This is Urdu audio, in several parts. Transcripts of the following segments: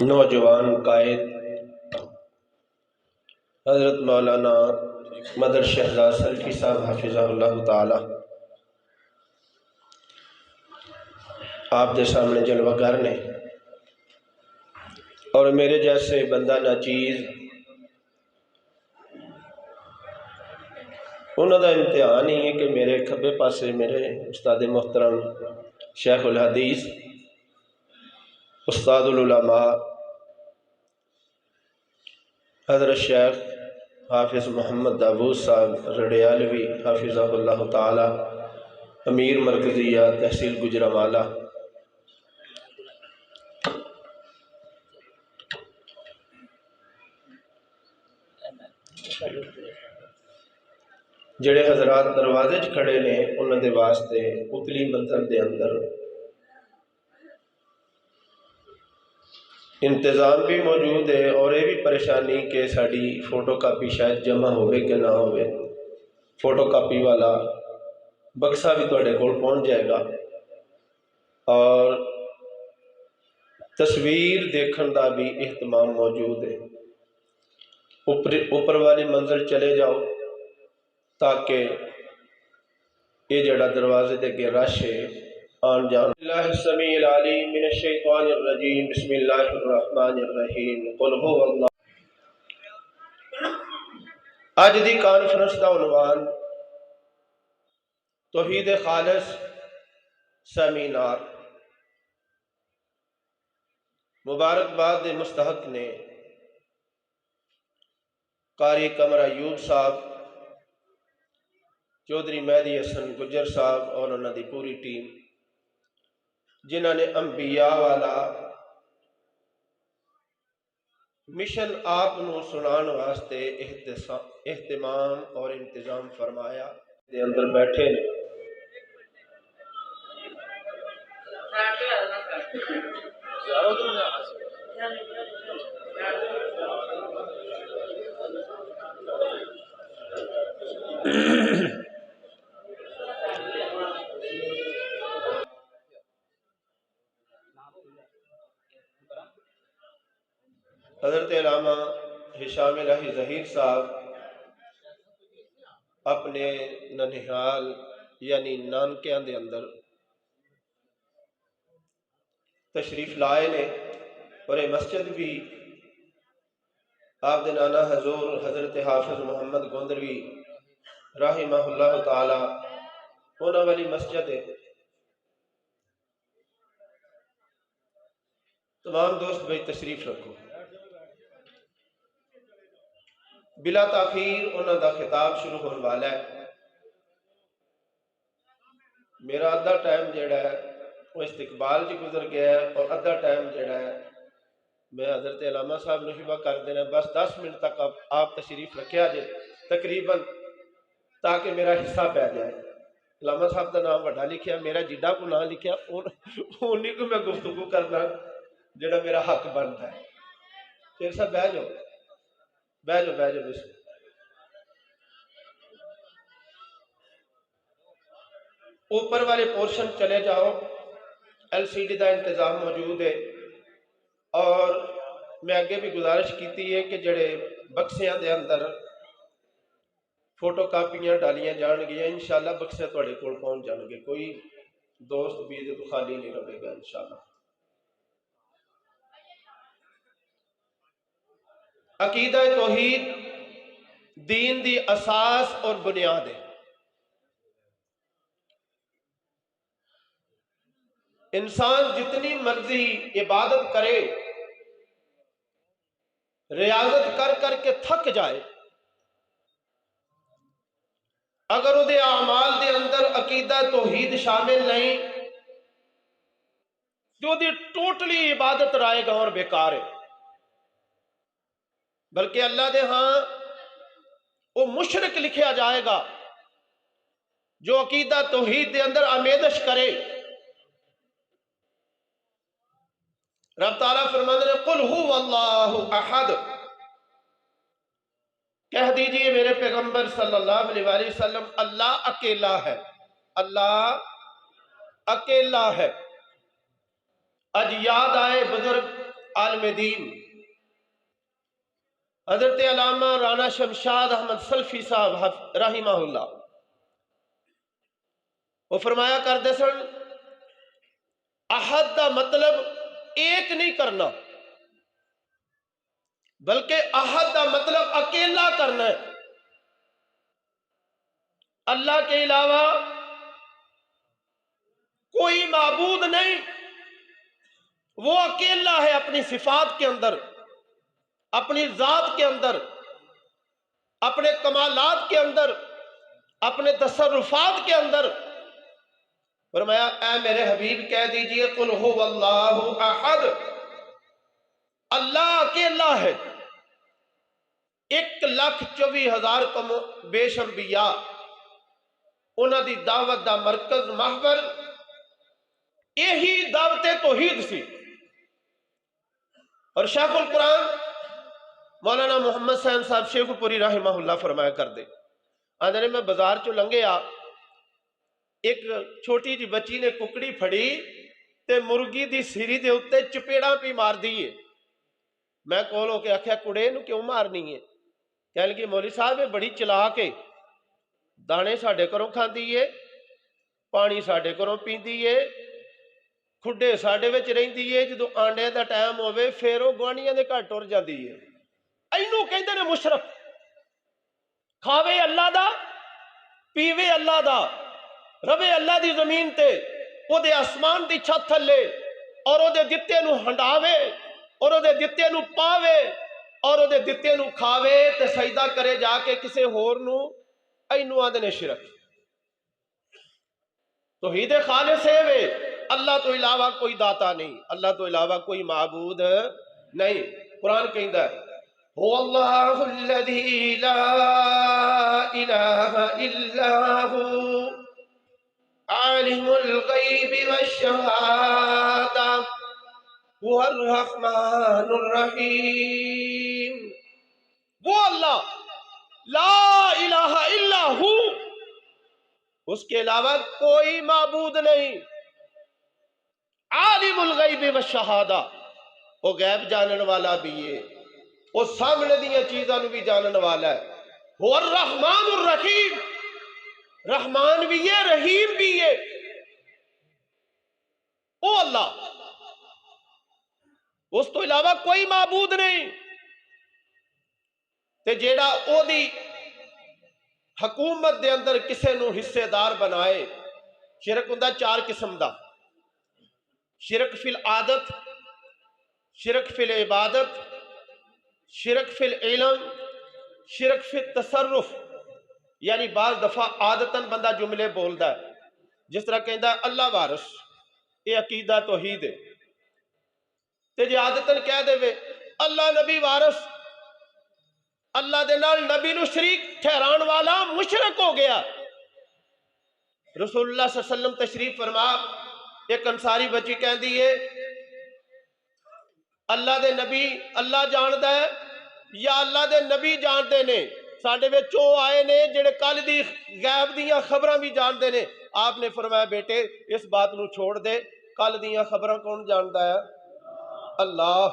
نوجوان قائد حضرت مولانا مدر شہزاد سلفی صاحب حافظہ اللہ تعالی آپ کے سامنے جلوہ گر نے، اور میرے جیسے بندہ ناچیز انہوں دا امتحان ہی ہے کہ میرے کھبے پاسے میرے استاد محترم شیخ الحدیث استاد العلماء حضرت شیخ حافظ محمد داود صاحب رڈیالوی حافظہ اللہ تعالی امیر مرکزیہ تحصیل گجرانوالہ، جڑے حضرات دروازے کھڑے نے انہوں دے واسطے اتلی منزل دے اندر انتظام بھی موجود ہے، اور یہ بھی پریشانی کہ ساری فوٹو کاپی شاید جمع ہوئے کہ نہ ہوئے، فوٹو کاپی والا بکسا بھی تواڈے کول پہنچ جائے گا، اور تصویر دیکھن دا بھی اہتمام موجود ہے۔ اوپر والی منزل چلے جاؤ تاکہ یہ جڑا دروازے دے کے رش ہے آن جان۔ اللہ السمیع العلیم من الشیطان الرجیم، بسم اللہ الرحمن الرحیم، قل هو اللہ۔ آج دی کانفرنس دا عنوان توحید خالص سیمینار۔ مبارکباد دے مستحق نے قاری قمر ایوب صاحب، چودھری مہدی حسن گجر صاحب اور انہوں دی پوری ٹیم، جنہوں نے انبیاء والا مشن آپ نو سنان واسطے اہتمام اور انتظام فرمایا دے اندر بیٹھے نے۔ حضرت علامہ ہشام الہی ظہیر صاحب اپنے ننہال یعنی نانکیاں دے اندر تشریف لائے نے، اور یہ مسجد بھی آپ دے نانا حضور حضرت حافظ محمد گوندروی رحمہ اللہ تعالی ہونا والی مسجد ہے۔ تمام دوست بھائی تشریف رکھو۔ بلا تاخیر انہوں دا خطاب شروع ہونے والا ہے۔ میرا ادھا ٹائم جڑا ہے وہ استقبال جی گزر گیا ہے، اور ادھا ٹائم جڑا ہے میں حضرت علامہ صاحب نے ہبہ کر دینا، بس 10 منٹ تک آپ تشریف رکھیا جائے تقریباً، تاکہ میرا حصہ پہ جائے۔ علامہ صاحب کا نام وڈا لکھیا، میرا جڈا کو نام لکھیا، انہی کو میں گفتگو کرنا جڑا میرا حق بنتا ہے۔ پھر سب بہ جاؤ بہ جاؤ بہ جاؤ، بسم اوپر والے پورشن چلے جاؤ، ایل سی ڈی دا انتظام موجود ہے، اور میں آگے بھی گزارش کیتی ہے کہ جڑے بکسیاں دے اندر فوٹو کاپیاں ڈالیاں جان گیا، انشاءاللہ بکسے تواڈے کول پہنچ جان گے، کوئی دوست بھی تو خالی نہیں رہے گا انشاءاللہ۔ عقیدہ توحید دین دی اساس اور بنیاد ہے۔ انسان جتنی مرضی عبادت کرے، ریاضت کر کر کے تھک جائے، اگر وہ دے اعمال دے اندر عقیدہ توحید شامل نہیں تو دی ٹوٹلی عبادت رائے گا اور بیکار ہے، بلکہ اللہ دے ہاں وہ مشرک لکھیا جائے گا جو عقیدہ توحید دے اندر آمیزش کرے۔ رب تعالیٰ فرماتے ہیں قل هو اللہ احد، کہہ دیجئے میرے پیغمبر صلی اللہ علیہ وآلہ وسلم اللہ اکیلا ہے، اللہ اکیلا ہے۔ آج یاد آئے بزرگ عالم دین حضرت علامہ رانا شمشاد احمد سلفی صاحب رحمہ اللہ، وہ فرمایا کرتے سن احد دا مطلب ایک نہیں کرنا، بلکہ احد دا مطلب اکیلا کرنا ہے۔ اللہ کے علاوہ کوئی معبود نہیں، وہ اکیلا ہے اپنی صفات کے اندر، اپنی ذات کے اندر، اپنے کمالات کے اندر، اپنے تصرفات کے اندر۔ فرمایا اے میرے حبیب کہہ دیجئے قل هو اللہ احد، اللہ اکیلا ہے۔ 1,24,000 کم بیش انبیاء، انہاں دی دعوت دا مرکز محور یہی دعوت توحید سی۔ اور شیخ القرآن مولانا محمد حسین صاحب شیخ پوری رحمہ اللہ فرمایا کر دے، آدھے میں بازار چو لنگے ایک چھوٹی جی بچی نے ککڑی پھڑی تے مرگی دی سیری دے اتے چپیڑا پی مار دیئے۔ میں کول ہو کے آکھیا کڑے نو کیوں مارنی ہے؟ کہنے لگی مولوی صاحب بڑی چلاک ہے، دانے ساڑھے کروں کھان دیئے، پانی ساڑھے کروں پین دیئے، کھڈے ساڑھے وچ رہیں دیئے، جدو آنڈے دا ٹائم ہوئے پھر وہ گوانیاں دے گھر ٹر جان دیئے۔ اینو کہندے نے مشرک، کھاوے اللہ دا پیوے اللہ دا، ربے اللہ دی زمین تے، او دے آسمان دی چھت تھلے، اور او دے دتے نو ہنڈاوے، اور او دے دتے نو پاوے، اور او دے دتے نو کھاوے تے سجدہ کرے جا کے کسے ہور نو، اینو آندے نے شرک۔ توحید خالص ہے وے، اللہ تو علاوہ کوئی داتا نہیں، اللہ تو علاوہ کوئی معبود نہیں۔ قرآن کہندا ہے هو اللہ الذی لا الہ الا هو عالم الغیب والشہادہ هو الرحمن الرحیم۔ وہ اللہ لا الہ الا ہو، اس کے علاوہ کوئی معبود نہیں، عالم الغیب والشہادہ، وہ غیب جانن والا بھی ہے، وہ سامنے دیاں چیزاں نو بھی جانن والا ہے۔ وہ الرحمن الرحیم، رحمان بھی ہے رحیم بھی ہے، او اللہ، اس تو علاوہ کوئی معبود نہیں۔ تے جیڑا او دی حکومت دے اندر کسے نو حصے دار بنائے، شرک ہوندا 4 قسم دا، شرک فی العادت، شرک فی العبادت، شرک فی العلم، شرک فی التصرف۔ یعنی بعض دفعہ عادتاً بندہ جملے بولدا ہے، جس طرح کہندا ہے اللہ وارث، یہ عقیدہ توحید ہے، تے جی عادتاً کہہ دے وے اللہ نبی وارث، اللہ دے نال نبی نو شریک ٹھہران والا مشرک ہو گیا۔ رسول اللہ صلی اللہ علیہ وسلم تشریف فرما، ایک انصاری بچی کہہ دیئے اللہ دے نبی اللہ جاندہ ہے یا اللہ دے نبی جاندے نے، ساڑھے میں چو آئے نے جڑے کل دی غیب دیاں خبریں بھی جاندے نے۔ آپ نے فرمایا بیٹے اس بات نو چھوڑ دے، کل دیاں خبریں کون جاندہ ہے؟ اللہ۔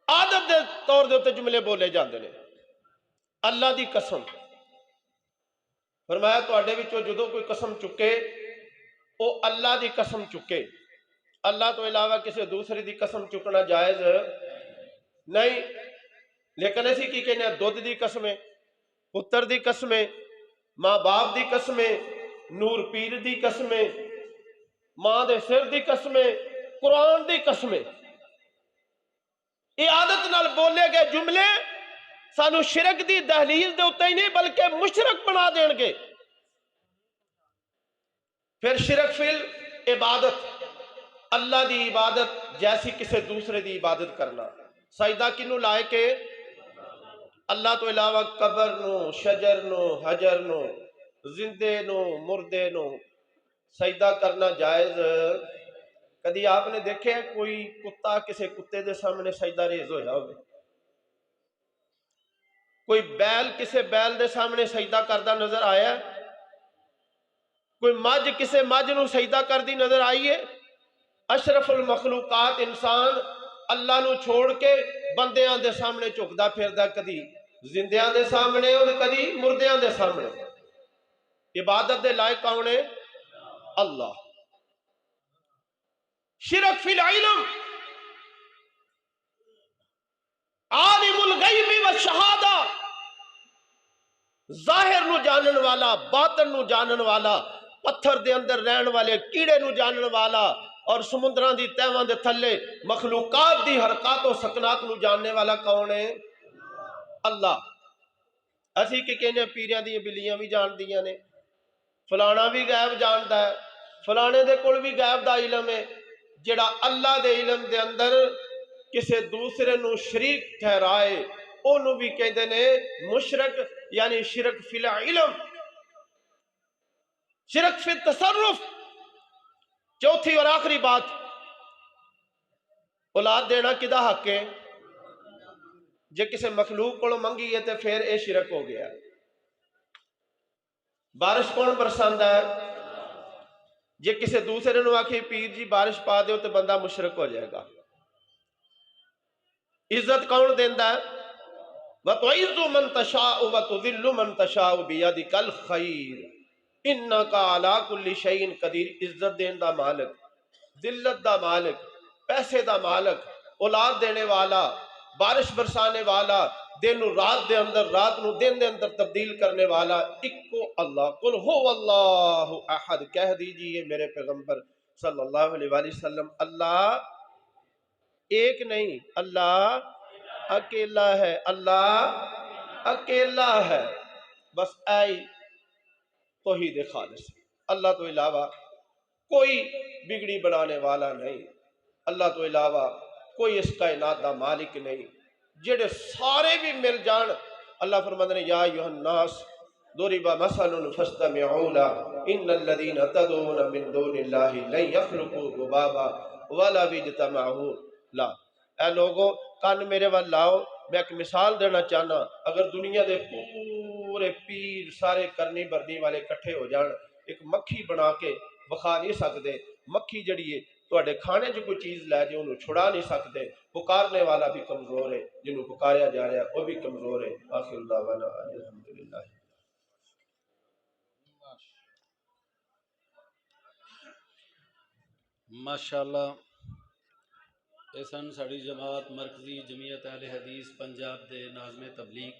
عادت دے طور دے ہوتے جملے بولے جاندے نے، اللہ دی قسم۔ فرمایا تو اڈے وچوں جدو کوئی قسم چکے او اللہ دی قسم چکے، اللہ تو علاوہ کسی دوسری دی قسم چکنا جائز نہیں۔ لیکن ایسی کی کہنے دودھ دی قسمیں، پتر دی قسمیں، ماں باپ دی قسمیں، نور پیر دی قسمیں، ماں دے سر دی قسمیں، قرآن دی قسمیں، یہ عادت نال بولے گئے جملے سانو شرک دی دہلیز دے ہوتا ہی نہیں بلکہ مشرک بنا دین گے۔ پھر شرک فی العبادت، اللہ دی عبادت جیسی کسی دوسرے دی عبادت کرنا، سجدہ کنو لائے کے اللہ تو علاوہ قبر نو، شجر نو، حجر نو، زندے نو، مردے نو سجدہ کرنا جائز۔ کدی آپ نے دیکھے کوئی کتا کسی کتے دے سامنے سجدہ ریز ہویا ہوئے؟ کوئی بیل کسی بیل دے سامنے سجدہ کردہ نظر آیا ہے؟ کوئی مجھ کسے مجھ نو سجدہ کر دی نظر آئیے؟ اشرف المخلوقات انسان اللہ نو چھوڑ کے بندیاں دے سامنے چکدا پھردا، کدی زندیاں دے سامنے اور کدی مردیاں دے سامنے۔ عبادت دے لائق کون ہے؟ اللہ۔ شرک فی العلم، عالم الغیب والشہادہ، ظاہر نو جانن والا، باطن نو جانن والا، پتھر دے اندر رہن والے کیڑے نو جانن والا، اور سمندراں دی تہواں دے تھلے مخلوقات دی حرکات و سکنات نو جاننے والا کون ہے؟ اللہ۔ اسی کہ کہنے پیریاں دی بلیاں بھی جان دیاں نے، فلانا بھی غیب جاندا ہے، فلانے دے کول بھی غیب دا علم ہے۔ جڑا اللہ دے علم دے اندر کسے دوسرے نو شریک ٹھہرائے اونوں بھی کہندے نے مشرک، یعنی شرک فی العلم، شرک فی التصرف۔ چوتھی اور آخری بات، اولاد دینا کدا حق ہے؟ جے کسے مخلوق کو منگی ہے تو پھر اے شرک ہو گیا۔ بارش کون برساندا ہے؟ جے کسے دوسرے نو آکھے پیر جی بارش پا دیو تو بندہ مشرک ہو جائے گا۔ عزت کون دیندا ہے؟ وَتُعِزُّ مَن تَشَاءُ وَتُذِلُّ مَن تَشَاءُ بِيَدِكَ الْخَيْرُ إِنَّكَ عَلَىٰ كُلِّ شَيْءٍ قَدِيرٌ۔ عزت دین دا مالک، ذلت دا مالک، پیسے دا مالک، اولاد دینے والا، بارش برسانے والا، دن نو رات دے اندر، رات نو دن دے اندر تبدیل کرنے والا اکو اللہ۔ قل هو اللہ احد، کہہ دیجئے میرے پیغمبر صلی اللہ علیہ وآلہ وسلم، اللہ ایک نہیں، اللہ اکیلا ہے، اللہ اکیلا ہے۔ بس آئی توحید خالص، اللہ تو علاوہ کوئی بگڑی بنانے والا نہیں، اللہ تو علاوہ کوئی اس کائنات دا مالک نہیں۔ جڑے سارے بھی مل جان، اللہ فرماتے ہیں یا ایھا الناس ضرب مثل فاستمعوا له ان الذين تدعون من دون الله لن يخلقوا ذبابا ولو اجتمعوا له۔ اے لوگو کان میرے وال لاؤ، میں ایک مثال دینا چاہنا، اگر دنیا دے پورے پیر سارے کرنی بردی والے کٹھے ہو جان، ایک مکھی بنا کے بخا نہیں سکتے۔ مکھی جڑی ہے تواڈے کھانے جو کوئی چیز لے جے انہوں چھڑا نہیں سکتے۔ پکارنے والا بھی کمزور ہے، جنہوں پکاریا جا رہا ہے وہ بھی کمزور ہے۔ آخر دعوانا الحمدللہ۔ ماشاءاللہ، اے سن ساڑی جماعت مرکزی جمعیت اہل حدیث پنجاب دے ناظم تبلیغ